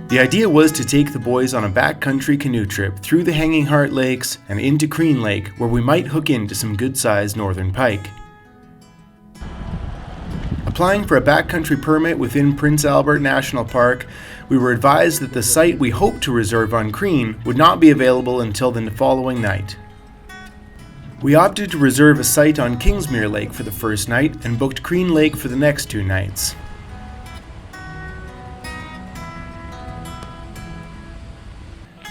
The idea was to take the boys on a backcountry canoe trip through the Hanging Heart Lakes and into Crean Lake, where we might hook into some good-sized northern pike. Applying for a backcountry permit within Prince Albert National Park, we were advised that the site we hoped to reserve on Crean would not be available until the following night. We opted to reserve a site on Kingsmere Lake for the first night and booked Crean Lake for the next 2 nights.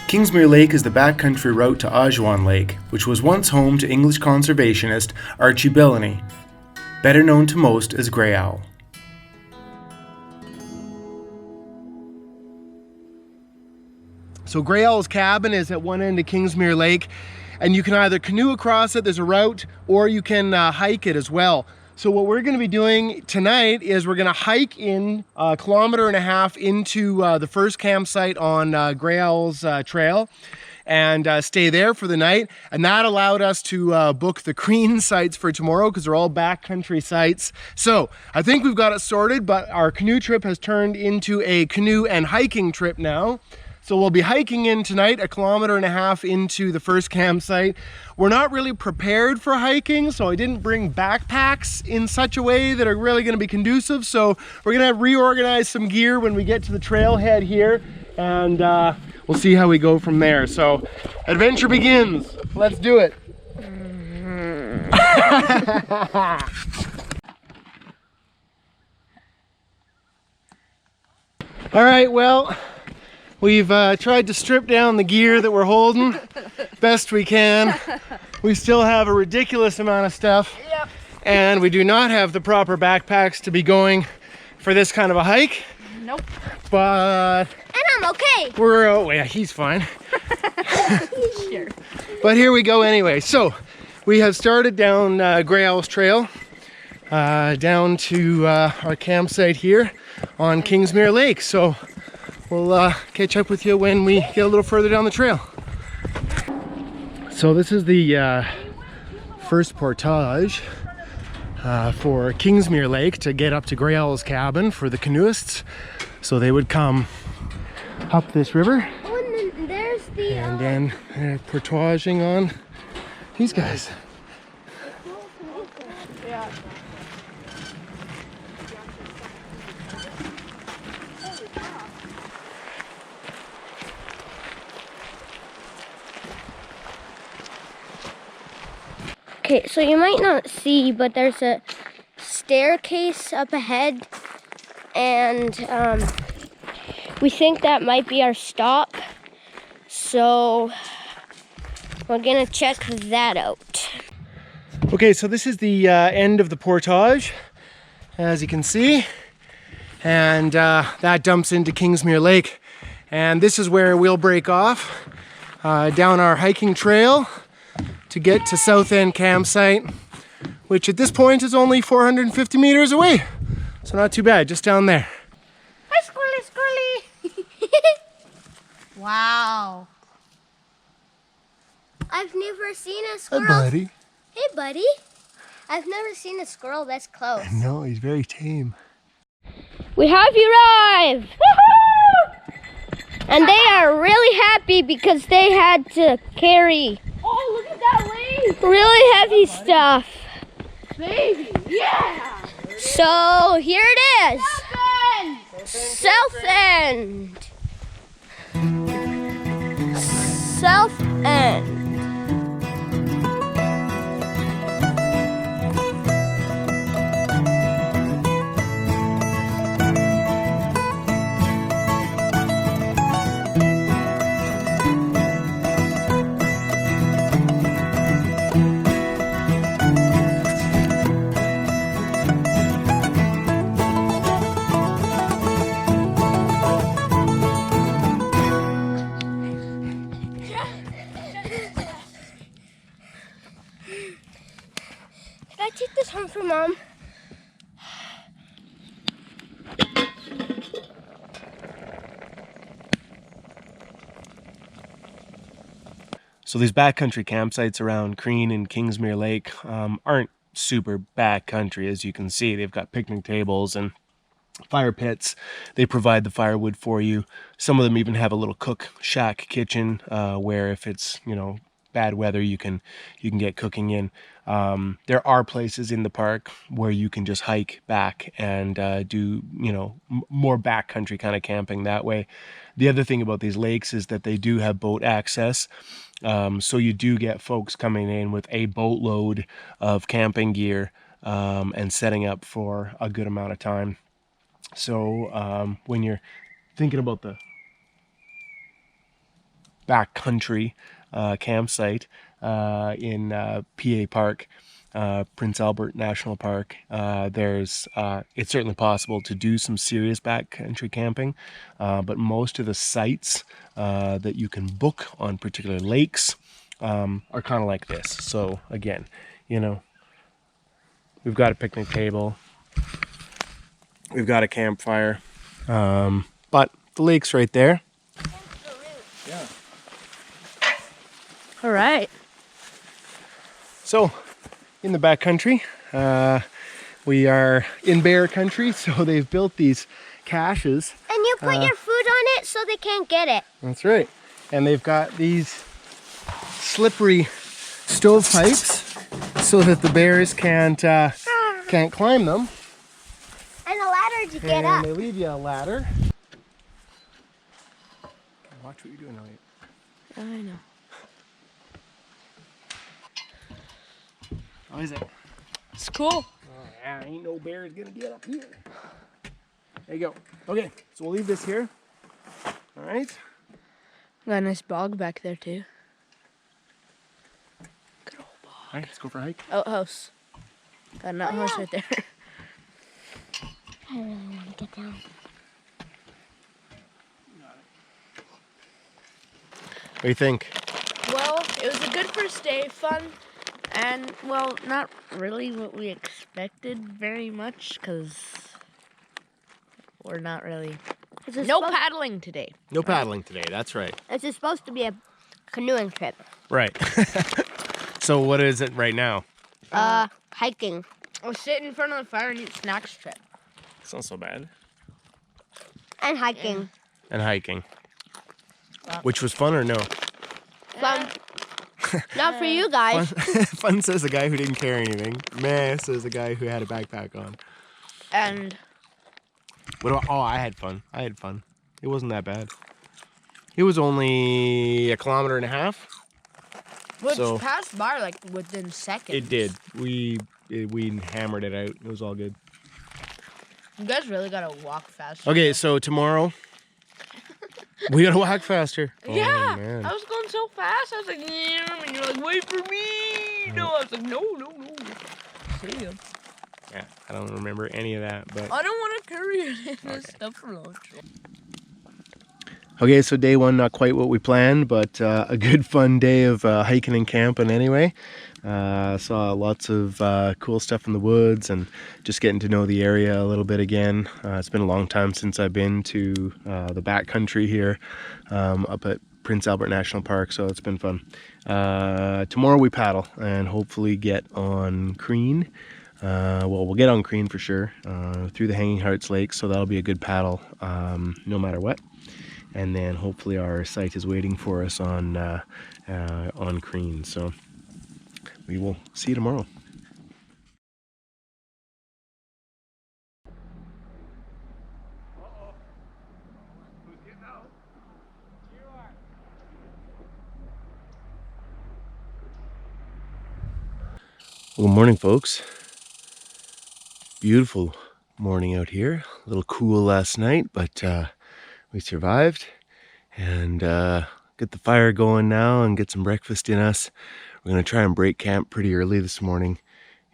Kingsmere Lake is the backcountry route to Ajuan Lake, which was once home to English conservationist Archie Bellany, better known to most as Grey Owl. So Grey Owl's cabin is at one end of Kingsmere Lake, and you can either canoe across it, there's a route, or you can hike it as well. So what we're going to be doing tonight is we're going to hike in 1.5 kilometers into the first campsite on Grey Owl's trail and stay there for the night. And that allowed us to book the Crean sites for tomorrow because they're all backcountry sites. So I think we've got it sorted, but our canoe trip has turned into a canoe and hiking trip now. So we'll be hiking in tonight 1.5 kilometers into the first campsite. We're not really prepared for hiking, so I didn't bring backpacks in such a way that are really gonna be conducive. So we're gonna reorganize some gear when we get to the trailhead here, and we'll see how we go from there. So adventure begins. Let's do it. All right, well, we've tried to strip down the gear that we're holding best we can. We still have a ridiculous amount of stuff. Yep. And we do not have the proper backpacks to be going for this kind of a hike. Nope. But... And I'm okay. We're, oh yeah, he's fine. Sure. But here we go anyway. So we have started down Grey Owl's Trail, down to our campsite here on Kingsmere Lake. So we'll catch up with you when we get a little further down the trail. So this is the first portage for Kingsmere Lake to get up to Grey Owl's cabin for the canoeists. So they would come up this river. Oh, and then there's the... And then they're portaging on these guys. Yeah. Okay, so you might not see, but there's a staircase up ahead, and we think that might be our stop. So we're gonna check that out. Okay, so this is the end of the portage, as you can see, and that dumps into Kingsmere Lake. And this is where we'll break off down our hiking trail to get to Southend campsite, which at this point is only 450 meters away. So not too bad, just down there. Hi, Squirrely, Squirrely. Wow. I've never seen a squirrel. Hi, buddy. Hey, buddy. I've never seen a squirrel this close. No, he's very tame. We have arrived! Woohoo! And they are really happy because they had to carry Oh, look at that wave! really heavy stuff. Baby, yeah! So here it is. Southend! Southend. Southend. Can I take this home for Mom? So these backcountry campsites around Crean and Kingsmere Lake aren't super backcountry, as you can see. They've got picnic tables and fire pits. They provide the firewood for you. Some of them even have a little cook shack kitchen where if it's, you know, bad weather, you can get cooking in. There are places in the park where you can just hike back and do, you know, more backcountry kind of camping that way. The other thing about these lakes is that they do have boat access. So you do get folks coming in with a boatload of camping gear and setting up for a good amount of time. So when you're thinking about the backcountry campsite in PA Park, Prince Albert National Park, it's certainly possible to do some serious backcountry camping, but most of the sites that you can book on particular lakes are kind of like this. So again, you know, we've got a picnic table, we've got a campfire, but the lake's right there. Yeah. All right. So, in the backcountry, we are in bear country, so they've built these caches. And you put your food on it so they can't get it. That's right. And they've got these slippery stovepipes so that the bears can't climb them. And a ladder to get and up. They leave you a ladder. Watch what you're doing, Elliot. I know. How is it? It's cool. Oh, yeah, ain't no bears gonna get up here. There you go. Okay, so we'll leave this here. All right. Got a nice bog back there too. Good old bog. All right, let's go for a hike. Outhouse. Got an outhouse right there. I really want to get down. What do you think? Well, it was a good first day, fun, and, well, not really what we expected very much, because we're not really... No paddling today. No paddling today, that's right. It's supposed to be a canoeing trip. Right. So what is it right now? Hiking. We'll sit in front of the fire and eat snacks trip. It's not so bad. And hiking. And hiking. Which was fun or no? Fun. Not for you guys. Fun says the guy who didn't carry anything. Meh says the guy who had a backpack on. And... I had fun. It wasn't that bad. It was only 1.5 kilometers. Which So- passed by, like, within seconds. It did. We hammered it out. It was all good. You guys really gotta walk faster. Okay, so tomorrow we gotta walk faster. Yeah, Oh, man. I was going so fast. I was like, yeah, and you're like, wait for me. No, I was like, no. See ya. Yeah, I don't remember any of that, but I don't want to carry any of this stuff for lunch. okay. So day one, not quite what we planned, but a good fun day of hiking and camping anyway. Saw lots of cool stuff in the woods and just getting to know the area a little bit again. It's been a long time since I've been to the backcountry here up at Prince Albert National Park, so it's been fun. Tomorrow we paddle and hopefully get on Crean. Well, we'll get on Crean for sure through the Hanging Hearts Lake, so that'll be a good paddle no matter what. And then hopefully our site is waiting for us on Crean. So we will see you tomorrow. Well, good morning, folks. Beautiful morning out here. A little cool last night, but we survived. And get the fire going now and get some breakfast in us. We're going to try and break camp pretty early this morning.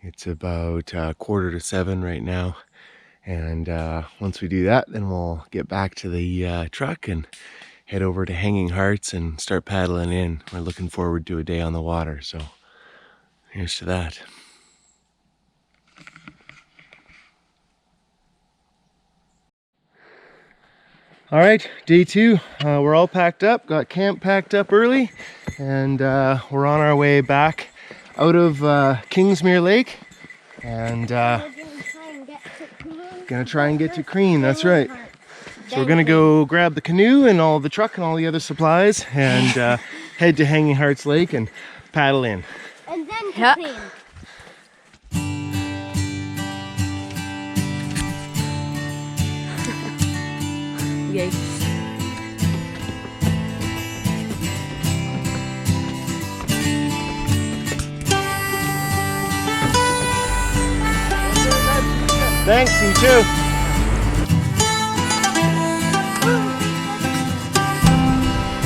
It's about 6:45 right now. And once we do that, then we'll get back to the truck and head over to Hanging Hearts and start paddling in. We're looking forward to a day on the water, so here's to that. All right, day two. We're all packed up, got camp packed up early, and we're on our way back out of Kingsmere Lake. And We're gonna try and get to Crean Gonna try and get to Crean, that's right. So we're gonna go grab the canoe and all the truck and all the other supplies and head to Hanging Hearts Lake and paddle in. And then to Yeah. Crean. Yikes. Thanks, you too.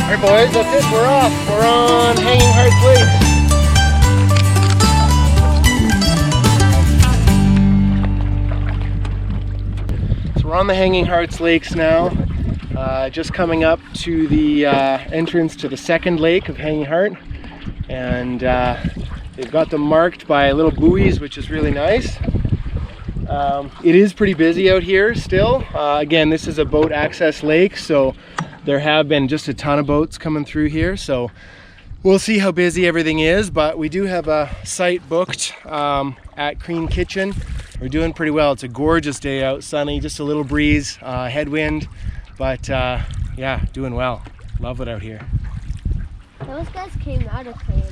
All right, boys, that's it. We're off. We're on Hanging Hearts Lake. So we're on the Hanging Hearts Lakes now. Just coming up to the entrance to the second lake of Hanging Heart. And they've got them marked by little buoys, which is really nice. It is pretty busy out here still. Again, this is a boat access lake, so there have been just a ton of boats coming through here. So we'll see how busy everything is, but we do have a site booked at Crean Kitchen. We're doing pretty well. It's a gorgeous day out, sunny, just a little breeze, headwind, but yeah, doing well. Love it out here. Those guys came out of Crean.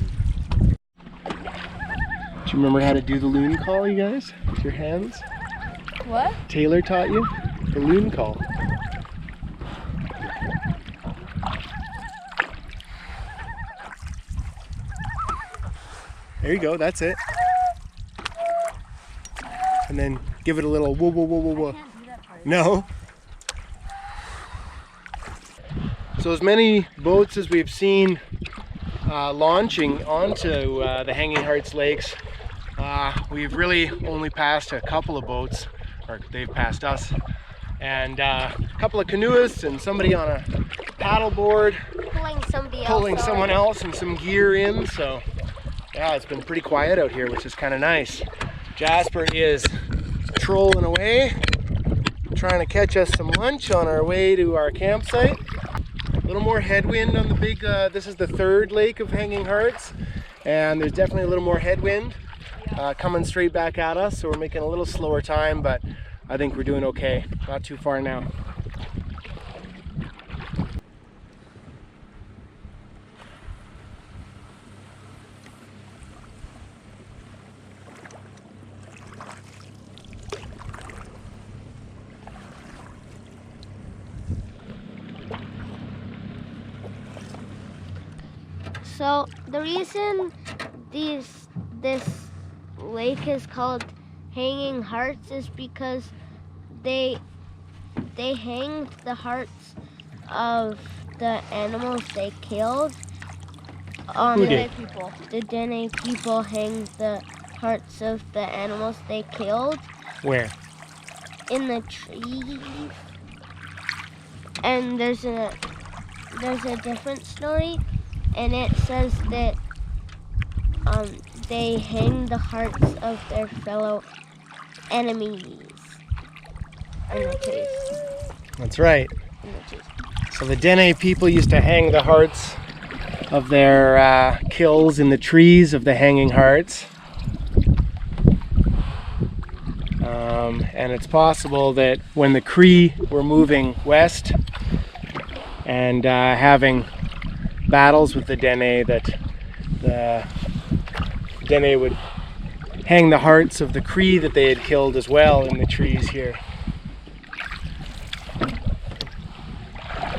Do you remember how to do the loon call, you guys? With your hands? What? Taylor taught you the loon call. There you go, that's it. And then give it a little whoa, whoa, whoa, whoa, whoa. No. So as many boats as we've seen launching onto the Hanging Hearts Lakes, we've really only passed a couple of boats, or they've passed us, and a couple of canoeists and somebody on a paddle board pulling someone else and some gear in. So yeah, it's been pretty quiet out here, which is kind of nice. Jasper is trolling away, trying to catch us some lunch on our way to our campsite. A little more headwind on the big, this is the third lake of Hanging Hearts, and there's definitely a little more headwind coming straight back at us, so we're making a little slower time, but I think we're doing okay. Not too far now. So the reason this lake is called Hanging Hearts is because they hanged the hearts of the animals they killed. Who did? The Dene people hanged the hearts of the animals they killed Where? in the trees. And there's a different story. And it says that they hang the hearts of their fellow enemies in the trees. That's right. In the trees. So the Dene people used to hang the hearts of their kills in the trees of the Hanging Hearts. And it's possible that when the Cree were moving west and having battles with the Dene, that the Dene would hang the hearts of the Cree that they had killed as well in the trees here.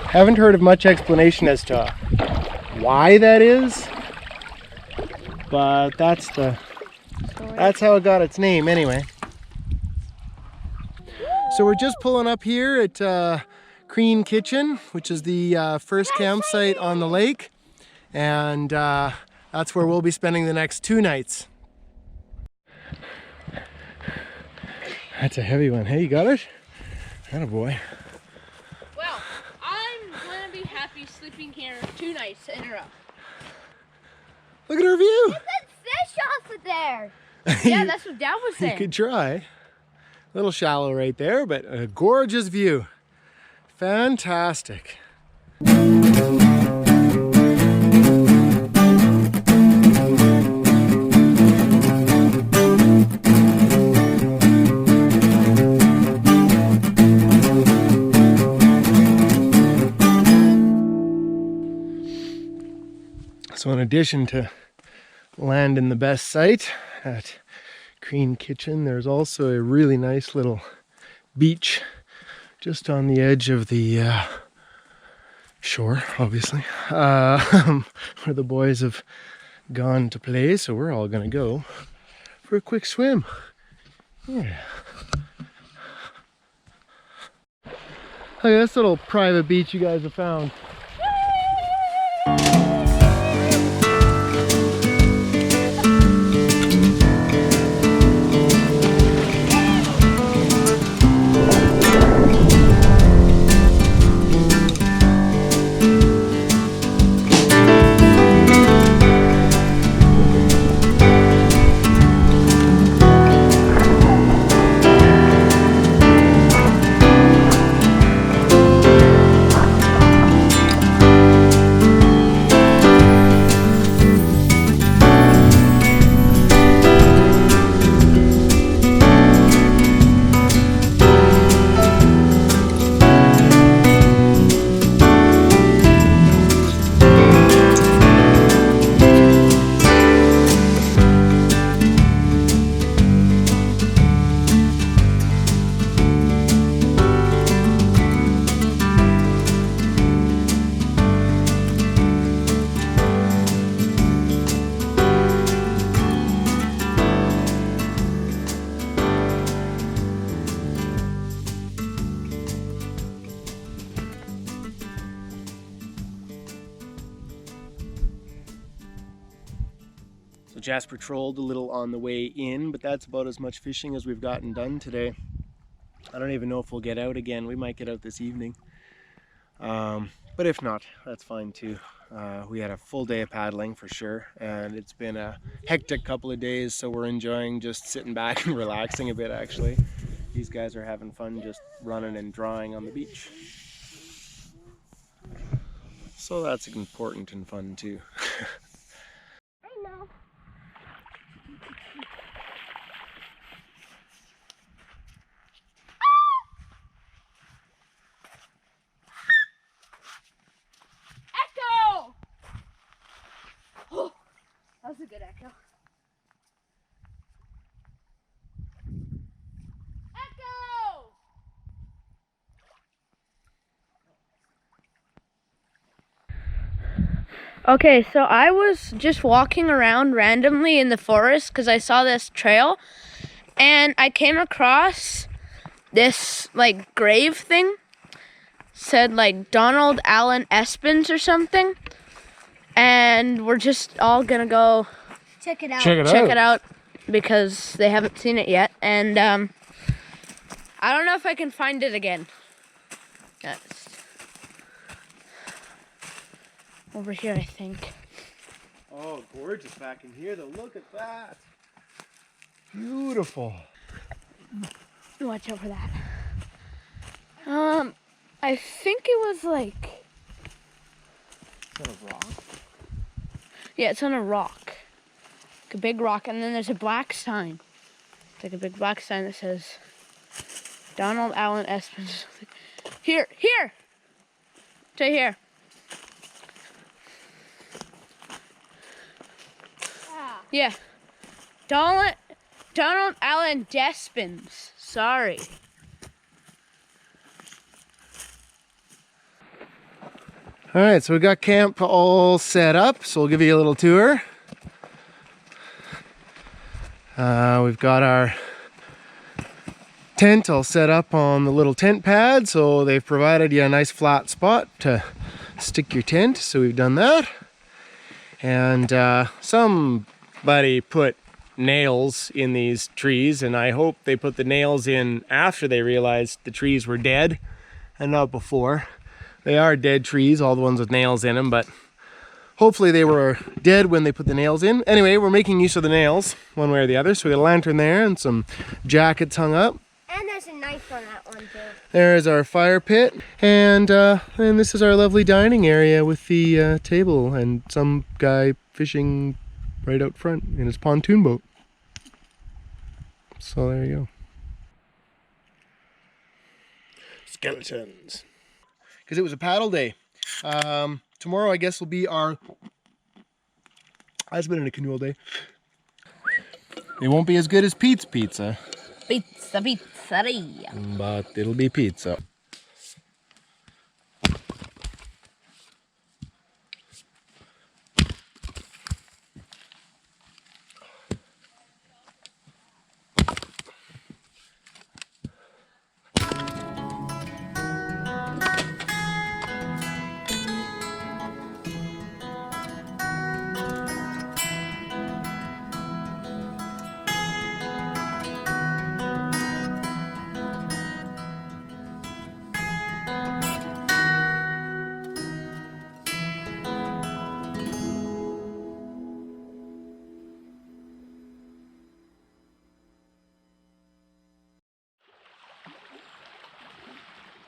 Haven't heard of much explanation as to why that is, but that's how it got its name anyway. So we're just pulling up here at Crean Kitchen, which is the first campsite on the lake, and that's where we'll be spending the next 2 nights. That's a heavy one. Hey, you got it? Attaboy. Well, I'm gonna be happy sleeping here 2 nights in a row. Look at our view. That fish off of there. Yeah, that's what Dad was You saying. could try. A little shallow right there, but a gorgeous view. Fantastic. addition to land in the best site at Crean Kitchen, there's also a really nice little beach just on the edge of the shore, obviously, where the boys have gone to play. So we're all gonna go for a quick swim. Yeah. Look at this little private beach you guys have found. So Jasper trolled a little on the way in, but that's about as much fishing as we've gotten done today. I don't even know if we'll get out again. We might get out this evening. But if not, that's fine too. We had a full day of paddling for sure, and it's been a hectic couple of days, so we're enjoying just sitting back and relaxing a bit actually. These guys are having fun just running and drawing on the beach. So that's important and fun too. I know. Echo! Oh, that was a good echo. Echo! Okay, so I was just walking around randomly in the forest because I saw this trail, and I came across this like grave thing. Said like Donald Allen Espins or something, and we're just all gonna go Check it out. Check check it out because they haven't seen it yet, and I don't know if I can find it again. It's over here, I think. Oh, gorgeous back in here though. Look at that. Beautiful. Watch out for that. I think it was like, Is that a rock? yeah, it's on a rock, like a big rock, and then there's a black sign. It's like a big black sign that says Donald Allen Espins. Here, here, right here. Yeah, Donald Allen Despins. Sorry. All right, so we got camp all set up, so we'll give you a little tour. We've got our tent all set up on the little tent pad, so they've provided you a nice flat spot to stick your tent, so we've done that. And somebody put nails in these trees, and I hope they put the nails in after they realized the trees were dead and not before. They are dead trees, all the ones with nails in them, but hopefully they were dead when they put the nails in. Anyway, we're making use of the nails one way or the other. So we got a lantern there and some jackets hung up. And there's a knife on that one too. There's our fire pit. And this is our lovely dining area with the table and some guy fishing right out front in his pontoon boat. So there you go. Skeletons. Because it was a paddle day. Tomorrow, I guess, will be our That's been in a canoe all day. It won't be as good as Pete's pizza, Pizzeria. but it'll be pizza.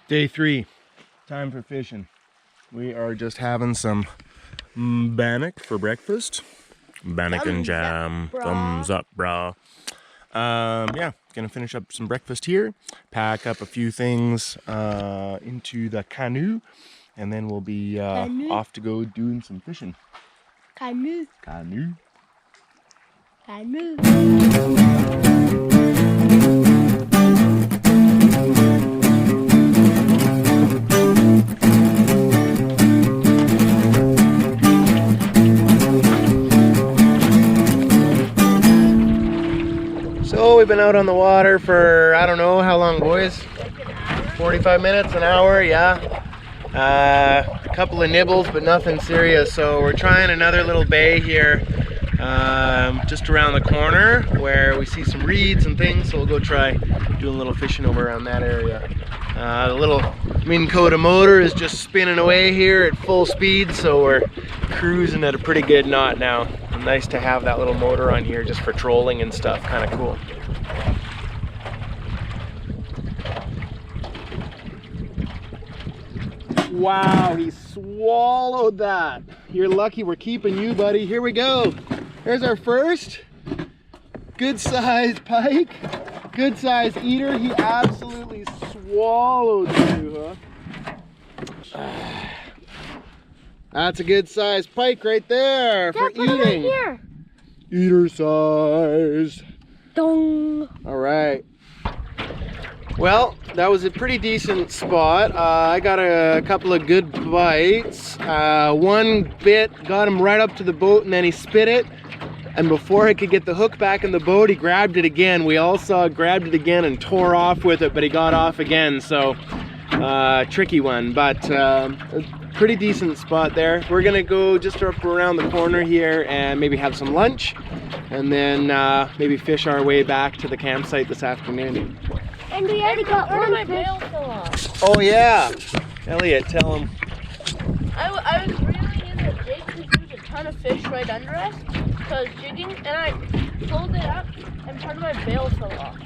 Day 3, time for fishing. We are just having some bannock for breakfast. Bannock and jam, thumbs up, brah. Yeah, gonna finish up some breakfast here, pack up a few things into the canoe, and then we'll be off to go doing some fishing. Canoe. Canoe. Canoe. So we've been out on the water for, I don't know, how long, boys? 45 minutes, an hour, yeah. A couple of nibbles, but nothing serious. So we're trying another little bay here, just around the corner where we see some reeds and things. So we'll go try doing a little fishing over around that area. The little Minn Kota motor is just spinning away here at full speed, so we're cruising at a pretty good knot now. Nice to have that little motor on here just for trolling and stuff, kind of cool. Wow, he swallowed that. You're lucky we're keeping you, buddy. Here we go. There's our first good sized pike, good sized eater. He absolutely swallowed the hook. That's a good sized pike right there for eating. Right here. Eater size. Dong. All right. Well, that was a pretty decent spot. I got a couple of good bites. One bit got him right up to the boat, and then he spit it. And before I could get the hook back in the boat, he grabbed it again. We all saw it, grabbed it again and tore off with it, but he got off again. So, tricky one, but a pretty decent spot there. We're gonna go just up around the corner here and maybe have some lunch, and then maybe fish our way back to the campsite this afternoon. And we already got one my fish. bail fell off. Oh yeah, Elliot, tell him. I was reeling in the jig because there was a ton of fish right under us. So I was jigging and I pulled it up and part of my bail fell off.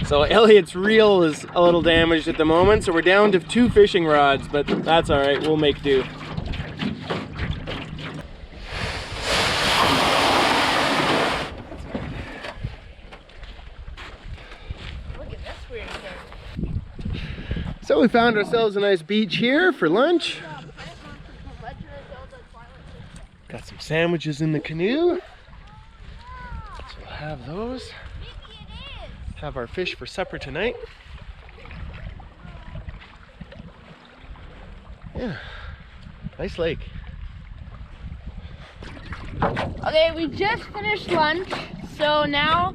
So Elliot's reel is a little damaged at the moment, so we're down to 2 fishing rods, but that's all right, we'll make do. So we found ourselves a nice beach here for lunch. Got some sandwiches in the canoe. So we'll have those. Have our fish for supper tonight. Yeah, nice lake. Okay, we just finished lunch, so now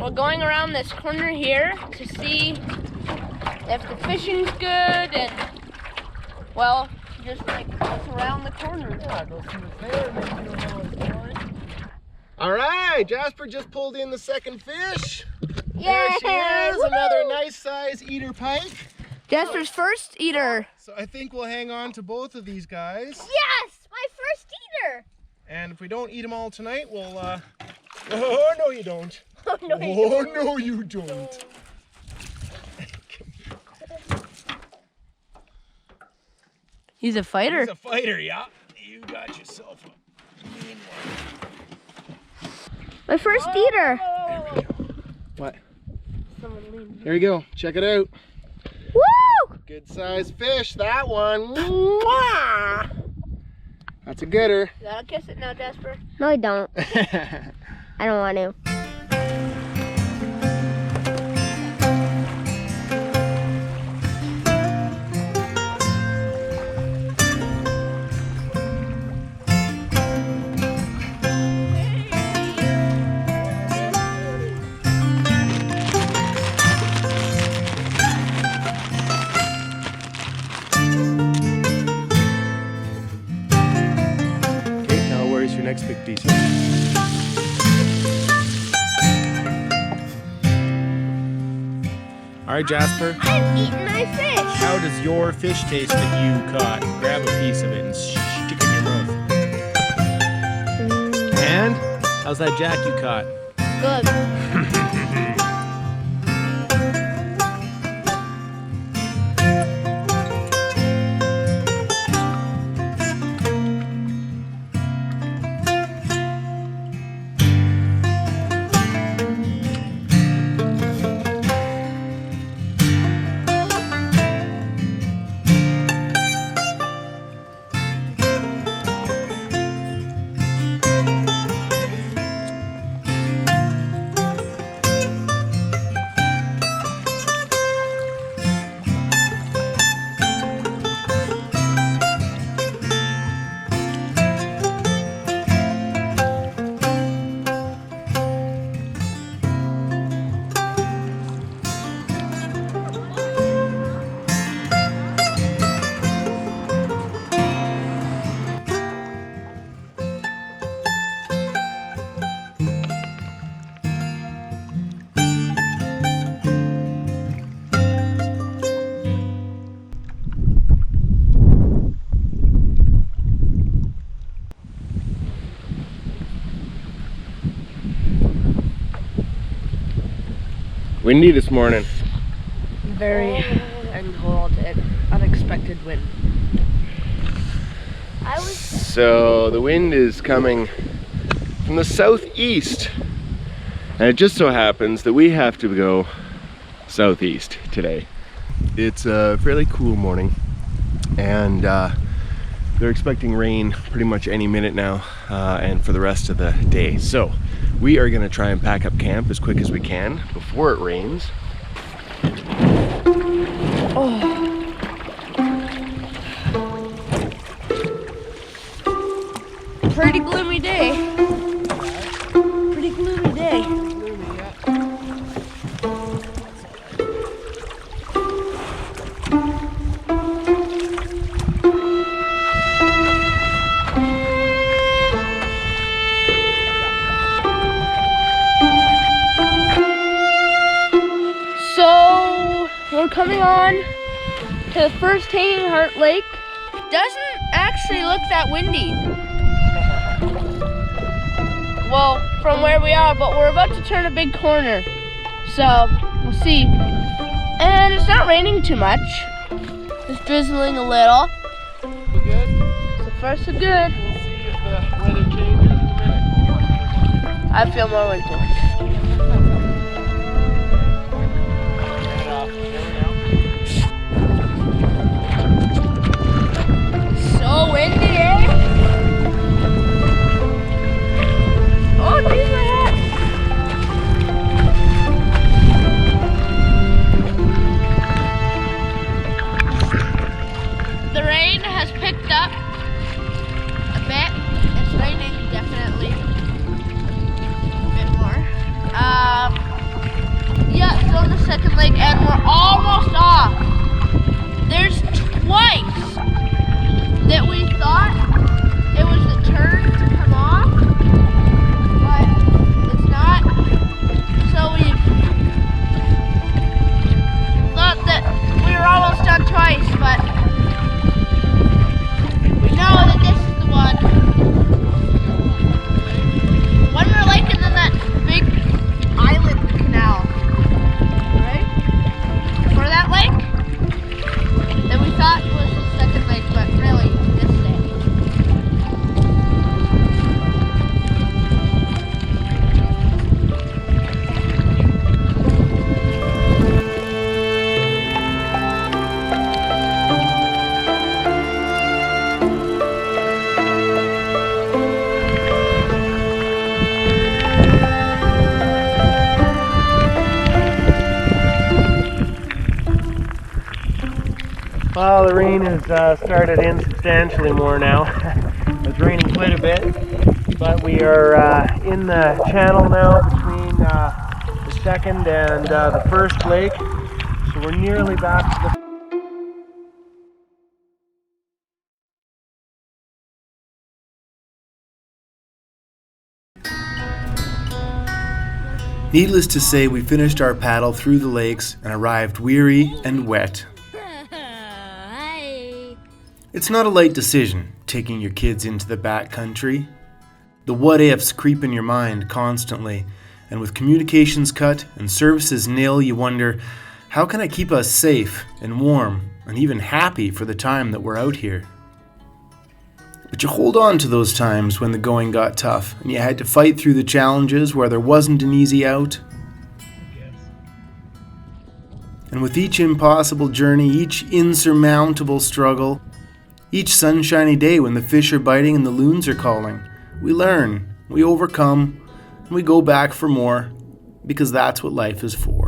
we're going around this corner here to see if the fishing's good and, well, just like what's around the corner. Yeah, go see what's there, maybe you don't know what's going. All right, Jasper just pulled in the second fish. There she is, another nice size eater pike. Jasper's first eater. So I think we'll hang on to both of these guys. Yes, my first eater. And if we don't eat them all tonight, we'll, oh, no you don't. Oh, no, No, you don't. He's a fighter. He's a fighter, yeah. You got yourself a mean one. My first eater. What? Here you go. Check it out. Woo! Good sized fish, that one. Mwah! That's a gooder. You gotta kiss it now, Jasper. No, I don't. I don't want to. Okay, now where's your next big piece? All right, Jasper. I'm eating my fish. How does your fish taste that you caught? Grab a piece of it and stick it in your mouth. And how's that jack you caught? Good. Windy this morning. Very and cold and unexpected wind. So the wind is coming from the southeast. And it just so happens that we have to go southeast today. It's a fairly cool morning and they're expecting rain pretty much any minute now and for the rest of the day. So we are gonna try and pack up camp as quick as we can before it rains. Pretty gloomy day. Pretty gloomy day. So we're coming on to the first Hanging Heart Lake. Doesn't actually look that windy. Well, from where we are, but we're about to turn a big corner. So we'll see. And it's not raining too much. It's drizzling a little. Good? So far so good. We'll see if the weather changes in a minute. I feel more winter. So windy, eh? Oh, geez, my hat. The rain has picked up a bit. It's raining definitely a bit more. Yeah, it's on the second lake and we're almost off. There's twice that we thought Well, the rain has started in substantially more now. It's raining quite a bit, but we are in the channel now between the second and the first lake, so we're nearly back to the Needless to say, we finished our paddle through the lakes and arrived weary and wet. It's not a light decision, taking your kids into the backcountry. The what-ifs creep in your mind constantly, and with communications cut and services nil, you wonder, how can I keep us safe and warm and even happy for the time that we're out here? But you hold on to those times when the going got tough and you had to fight through the challenges where there wasn't an easy out. And with each impossible journey, each insurmountable struggle, each sunshiny day when the fish are biting and the loons are calling, we learn, we overcome, and we go back for more, because that's what life is for.